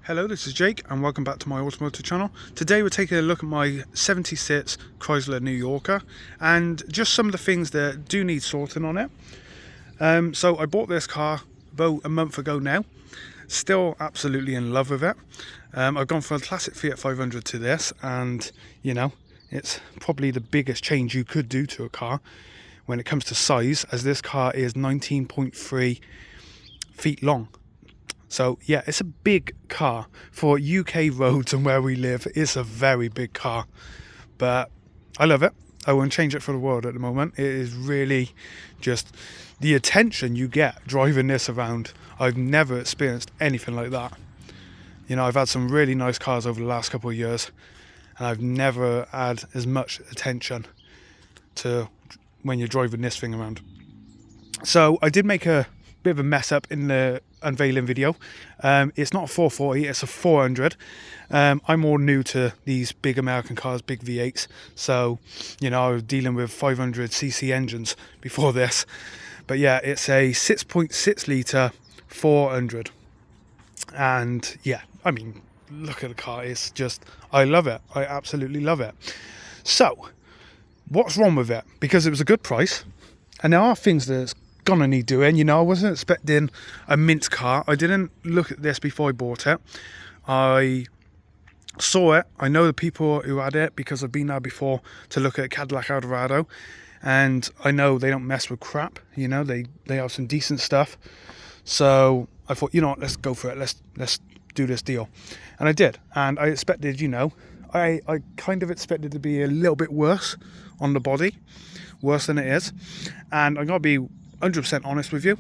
Hello, this is Jake and welcome back to my automotive channel. Today we're taking a look at my 76 Chrysler New Yorker and just some of the things that do need sorting on it. So I bought this car about a month ago now. Still absolutely in love with it. I've gone from a classic Fiat 500 to this, and you know, it's probably the biggest change you could do to a car when it comes to size, as this car is 19.3 feet long. So yeah, it's a big car for UK roads and where we live. It's a very big car, but I love it. I wouldn't change it for the world at the moment. It is really just the attention you get driving this around. I've never experienced anything like that. You know, I've had some really nice cars over the last couple of years, and I've never had as much attention to when you're driving this thing around. So I did make a bit of a mess up in the unveiling video. It's not a 440, it's a 400. I'm more new to these big American cars, big V8s, so you know, I was dealing with 500cc engines before this. But yeah, it's a 6.6 litre 400, and yeah, I mean, look at the car. It's just, I love it. I absolutely love it. So what's wrong with it? Because it was a good price, and there are things that's gonna need doing. You know, I wasn't expecting a mint car. I didn't look at this before I bought it. I saw it. I know the people who had it because I've been there before to look at Cadillac Eldorado, and I know they don't mess with crap. You know, they have some decent stuff. So I thought, you know what, let's go for it. Let's do this deal, and I did. And I expected, you know, I kind of expected to be a little bit worse on the body, worse than it is. And I gotta be 100% honest with you,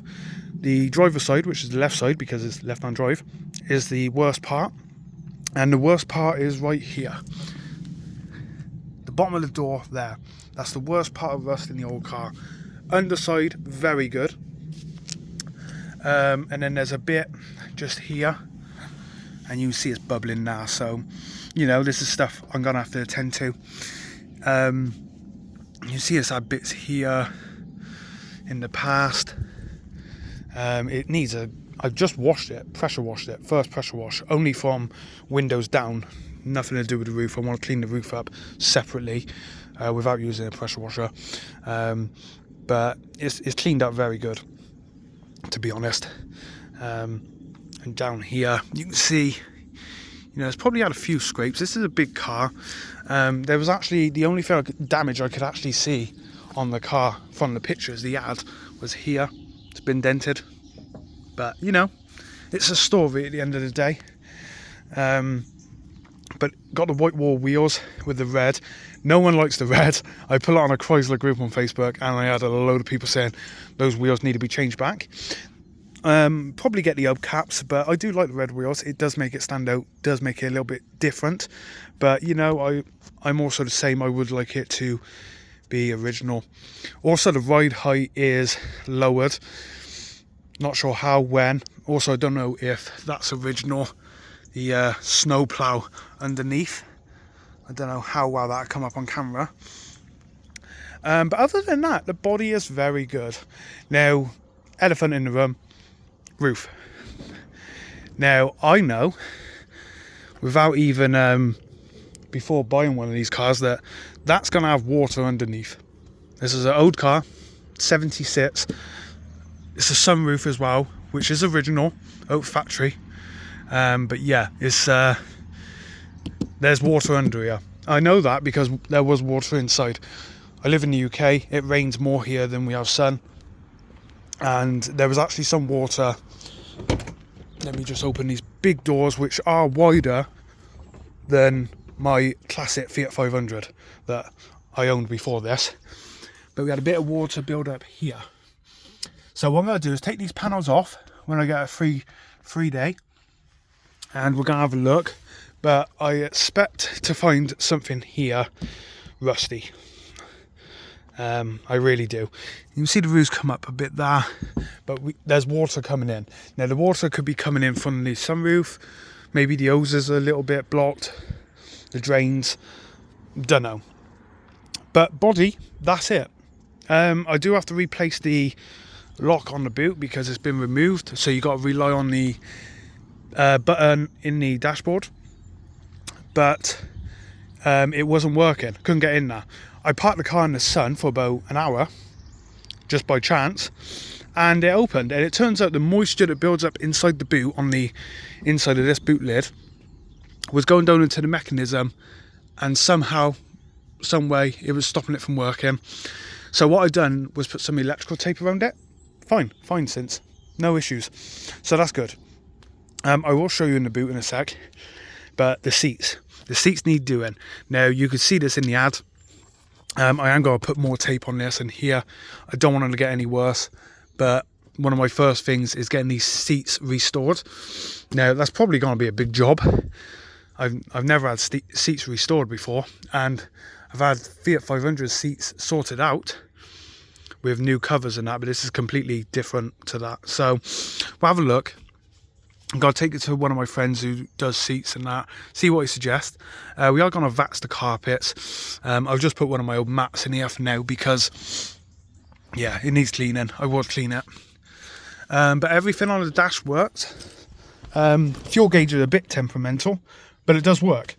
the driver's side, which is the left side because it's left-hand drive, is the worst part, and the worst part is right here, the bottom of the door there. That's the worst part of rust in the old car. Underside, very good, and then there's a bit just here, and you can see it's bubbling now. So you know, this is stuff I'm gonna have to attend to. You see it's had bits here in the past. It needs I've just washed it, pressure washed it, first pressure wash, only from windows down, nothing to do with the roof. I want to clean the roof up separately without using a pressure washer, but it's cleaned up very good, to be honest. And down here you can see, you know, it's probably had a few scrapes. This is a big car. There was actually, the only damage I could actually see on the car from the pictures the ad was here. It's been dented, but you know, it's a story at the end of the day. But got the white wall wheels with the red. No one likes the red. I put it on a Chrysler group on Facebook, and I had a load of people saying those wheels need to be changed back. Probably get the hubcaps, but I do like the red wheels. It does make it stand out, does make it a little bit different. But you know, I'm also the same. I would like it to be original. Also, the ride height is lowered. Not sure how, when. Also, I don't know if that's original. The snow plow underneath, I don't know how well that'll come up on camera. But other than that, the body is very good. Now, elephant in the room, roof. Now, I know, without even before buying one of these cars, that's going to have water underneath. This is an old car, 76. It's a sunroof as well, which is original, out factory. But yeah, it's there's water under here. I know that because there was water inside. I live in the UK. It rains more here than we have sun, and there was actually some water. Let me just open these big doors, which are wider than my classic Fiat 500 that I owned before this. But we had a bit of water build up here. So what I'm going to do is take these panels off when I get a free day, and we're going to have a look. But I expect to find something here rusty. I really do. You can see the roofs come up a bit there, but there's water coming in. Now the water could be coming in from the sunroof. Maybe the hoses are a little bit blocked, the drains, don't know. But body, that's it. I do have to replace the lock on the boot because it's been removed, so you got to rely on the button in the dashboard, but it wasn't working. Couldn't get in there. I parked the car in the sun for about an hour, just by chance, and it opened. And it turns out the moisture that builds up inside the boot, on the inside of this boot lid, was going down into the mechanism, and somehow, some way, it was stopping it from working. So what I've done was put some electrical tape around it. Fine since. No issues. So that's good. I will show you in the boot in a sec. But the seats need doing. Now, you can see this in the ad. I am going to put more tape on this and here. I don't want them to get any worse. But one of my first things is getting these seats restored. Now, that's probably going to be a big job. I've never had seats restored before. And I've had Fiat 500 seats sorted out with new covers and that, but this is completely different to that. So we'll have a look. I'm going to take it to one of my friends who does seats and that, see what he suggests. We are going to vats the carpets. I've just put one of my old mats in here for now because, yeah, it needs cleaning. I will clean it. But everything on the dash works. Fuel gauge is a bit temperamental, but it does work.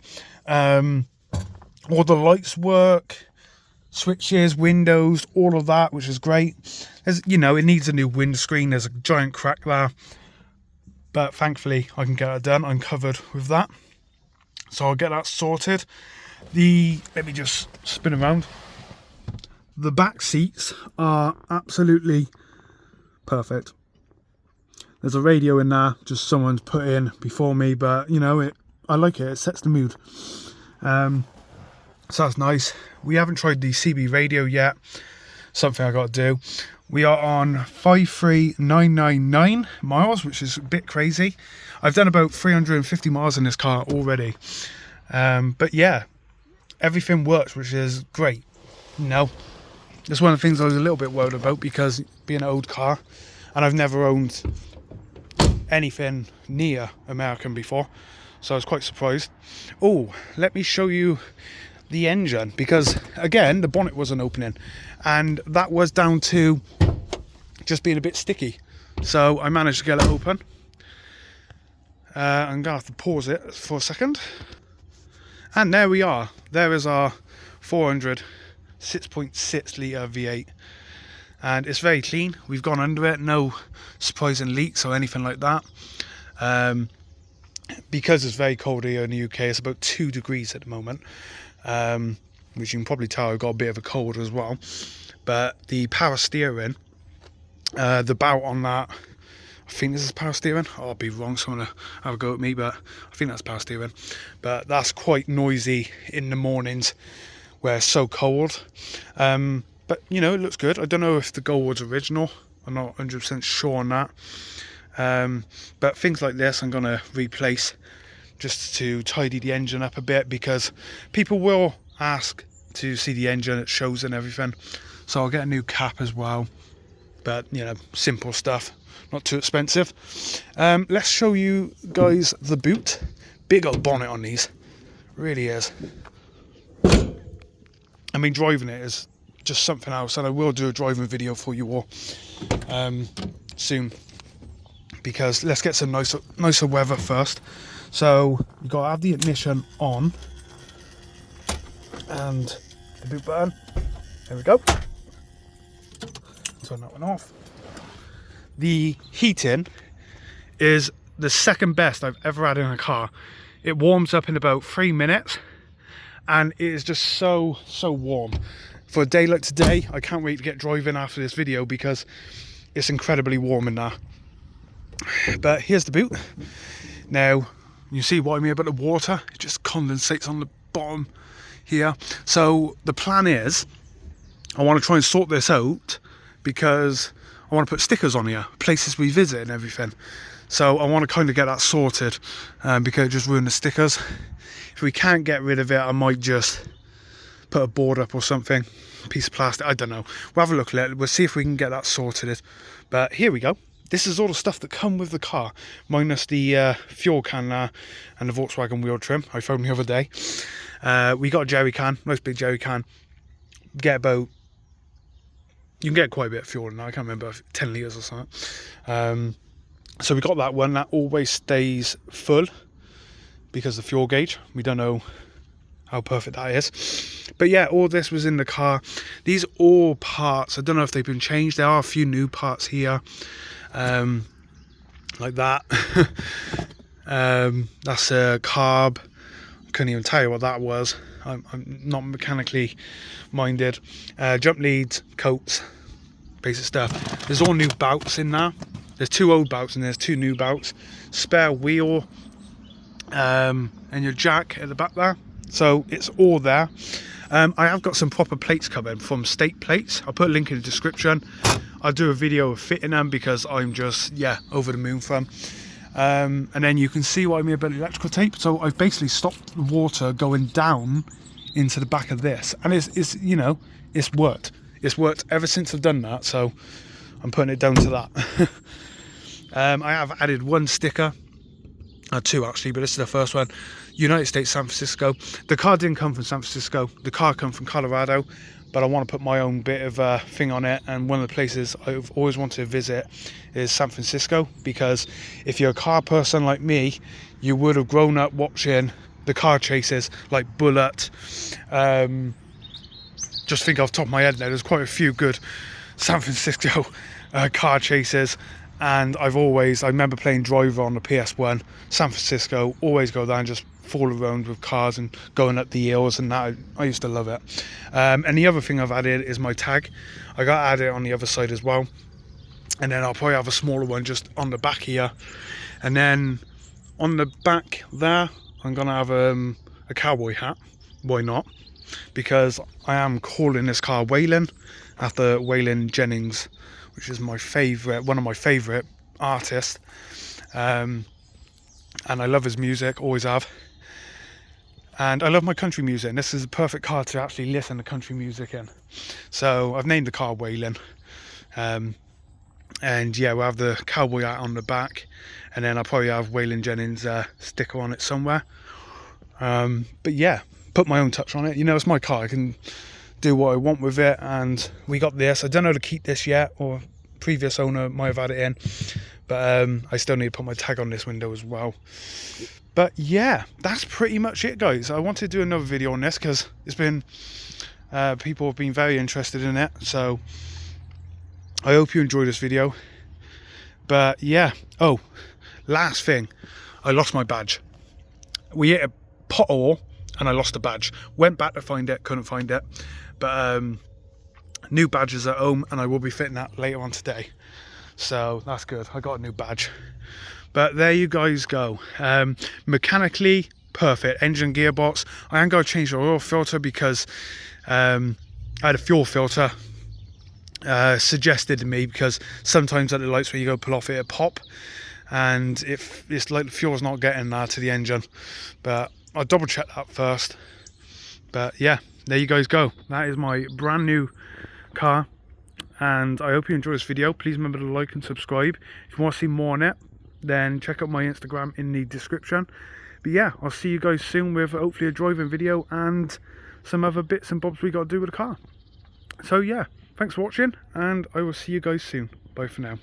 All the lights work, switches, windows, all of that, which is great. It needs a new windscreen. There's a giant crack there, but thankfully I can get it done. I'm covered with that, so I'll get that sorted. Let me just spin around. The back seats are absolutely perfect. There's a radio in there, just someone's put in before me, but I like it. It sets the mood. So that's nice. We haven't tried the CB radio yet. Something I got to do. We are on 53,999 miles, which is a bit crazy. I've done about 350 miles in this car already. But yeah, everything works, which is great. That's one of the things I was a little bit worried about, because being an old car, and I've never owned anything near American before, so I was quite surprised. Oh, let me show you the engine, because again the bonnet wasn't opening, and that was down to just being a bit sticky, so I managed to get it open. I'm gonna have to pause it for a second, and there we are. There is our 400 6.6 litre V8, and it's very clean. We've gone under it, no surprising leaks or anything like that. Because it's very cold here in the UK, it's about 2 degrees at the moment, which you can probably tell I've got a bit of a cold as well. But the power steering, the bout on that, I think this is power steering. I'll be wrong, someone will have a go at me, but I think that's power steering. But that's quite noisy in the mornings where it's so cold. But it looks good. I don't know if the gold's original. I'm not 100% sure on that. But things like this I'm going to replace just to tidy the engine up a bit, because people will ask to see the engine, it shows and everything. So I'll get a new cap as well, but simple stuff, not too expensive. Let's show you guys the boot. Big old bonnet on these, really is. I mean, driving it is just something else, and I will do a driving video for you all soon, because let's get some nicer weather first. So you've got to have the ignition on and the boot button. There we go. Turn that one off. The heating is the second best I've ever had in a car. It warms up in about 3 minutes, and it is just so warm. For a day like today, I can't wait to get driving after this video, because it's incredibly warm in there. But here's the boot. Now, you see what I mean about the water? It just condensates on the bottom here. So the plan is, I want to try and sort this out, because I want to put stickers on here, places we visit and everything. So I want to kind of get that sorted, because it just ruined the stickers. If we can't get rid of it, I might just put a board up or something, piece of plastic, I don't know. We'll have a look at it. We'll see if we can get that sorted. But here we go. This is all the stuff that come with the car, minus the fuel can there and the Volkswagen wheel trim I found the other day. We got a jerry can, nice big jerry can. You can get quite a bit of fuel in there. I can't remember, 10 litres or something. So we got that one that always stays full because the fuel gauge, we don't know how perfect that is. But yeah, all this was in the car. These all parts, I don't know if they've been changed. There are a few new parts here, like that. That's a carb. Couldn't even tell you what that was. I'm not mechanically minded. Jump leads, coats, basic stuff. There's all new belts in there. There's 2 old belts and there's 2 new belts. Spare wheel, and your jack at the back there. So it's all there. I have got some proper plates coming from State Plates. I'll put a link in the description. I'll do a video of fitting them because I'm just, yeah, over the moon for them. And then you can see what I mean about electrical tape. So I've basically stopped the water going down into the back of this, and it's you know, it's worked. It's worked ever since I've done that, so I'm putting it down to that. I have added 1 sticker, 2 actually, but this is the first one. United States, San Francisco. The car didn't come from San Francisco. The car come from Colorado, but I want to put my own bit of thing on it. And one of the places I've always wanted to visit is San Francisco, because if you're a car person like me, you would have grown up watching the car chases like Bullet. Just think off the top of my head now, there's quite a few good San Francisco car chases. And I remember playing Driver on the PS1, San Francisco, always go down, just fall around with cars and going up the hills, and that, I used to love it. And the other thing I've added is my tag. I got added on the other side as well. And then I'll probably have a smaller one just on the back here. And then on the back there, I'm gonna have a cowboy hat. Why not? Because I am calling this car Waylon, after Waylon Jennings, which is my favourite, one of my favourite artists. And I love his music, always have. And I love my country music, and this is a perfect car to actually listen to country music in. So I've named the car Waylon. And yeah, we'll have the cowboy hat on the back, and then I'll probably have Waylon Jennings sticker on it somewhere. But yeah, put my own touch on it. You know, it's my car, I can do what I want with it. And we got this. I don't know how to keep this yet, or previous owner might have had it in, but I still need to put my tag on this window as well. But yeah, that's pretty much it, guys. I wanted to do another video on this because it's been people have been very interested in it, so I hope you enjoy this video. But yeah, oh, last thing, I lost my badge. We hit a pothole and I lost the badge. Went back to find it, couldn't find it. But new badges at home, and I will be fitting that later on today. So that's good. I got a new badge. But there you guys go. Mechanically perfect. Engine, gearbox. I am going to change the oil filter because I had a fuel filter suggested to me, because sometimes at the lights where you go pull off it'll pop, and if it's like the fuel's not getting there to the engine. But I'll double check that first. But yeah, there you guys go. That is my brand new car, and I hope you enjoy this video. Please remember to like and subscribe. If you want to see more on it, then check out my Instagram in the description. But yeah, I'll see you guys soon with hopefully a driving video and some other bits and bobs we got to do with the car. So yeah, thanks for watching, and I will see you guys soon. Bye for now.